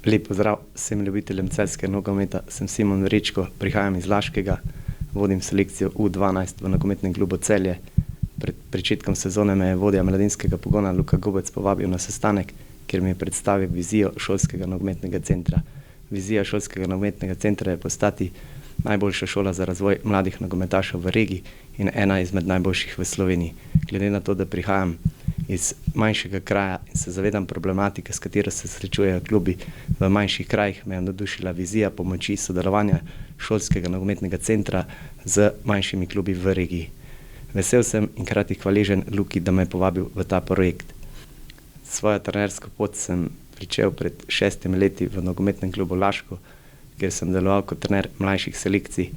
Lep pozdrav vsem ljubiteljem celjskega nogometa, sem Simon Vrečko, prihajam iz Laškega, vodim selekcijo U12 v nogometnem klubu Celje. Pred pričetkom sezone me je vodja mladinskega pogona Luka Gobec povabil na sestanek, kjer mi je predstavil vizijo šolskega nogometnega centra. Vizija šolskega nogometnega centra je postati najboljša šola za razvoj mladih nogometašev v regiji in ena izmed najboljših v Sloveniji. Glede na to, da prihajam iz manjšega kraja in se zavedam problematike, s katero se srečujejo klubi v manjših krajih, me je navdušila vizija pomoči sodelovanja šolskega nogometnega centra z manjšimi klubi v regiji. Vesel sem in hkrati hvaležen Luki, da me je povabil v ta projekt. Svojo trenersko pot sem pričel pred 6 leti v nogometnem klubu Laško, kjer sem deloval kot trener mlajših selekcij.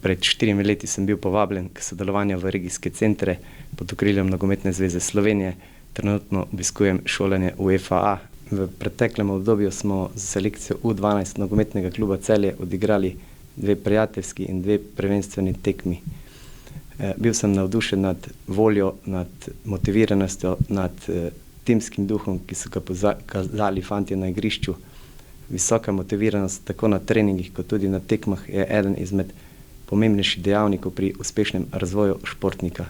Pred 4 leti sem bil povabljen k sodelovanju v regijske centre pod okriljem Nogometne zveze Slovenije. Trenutno obiskujem šolanje UEFA. V preteklem obdobju smo z selekcijo U12 nogometnega kluba Celje odigrali 2 prijateljski in 2 prvenstveni tekmi. Bil sem navdušen nad voljo, nad motiviranostjo, nad timskim duhom, ki so ga pokazali fantje na igrišču. Visoka motiviranost tako na treningih kot tudi na tekmah je eden izmed pomembnejših dejavnikov pri uspešnem razvoju športnika.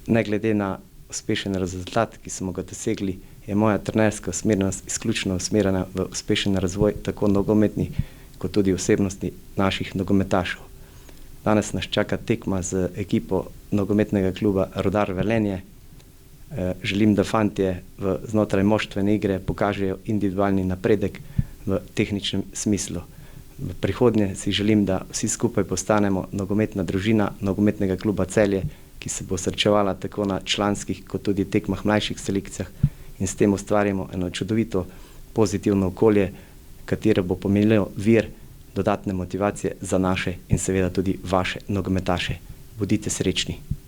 Ne glede na uspešen rezultat, ki smo ga dosegli, je moja trenerska usmerjenost izključno usmerjena v uspešen razvoj tako nogometni kot tudi osebnosti naših nogometašev. Danes nas čaka tekma z ekipo nogometnega kluba Rudar Velenje. Želim, da fantje znotraj moštvene igre pokažejo individualni napredek v tehničnem smislu. V prihodnje si želim, da vsi skupaj postanemo nogometna družina nogometnega kluba Celje, ki se bo srečevala tako na članskih kot tudi tekmah mlajših selekcijah in s tem ustvarimo eno čudovito pozitivno okolje, katero bo pomenilo vir dodatne motivacije za naše in seveda tudi vaše nogometaše. Bodite srečni!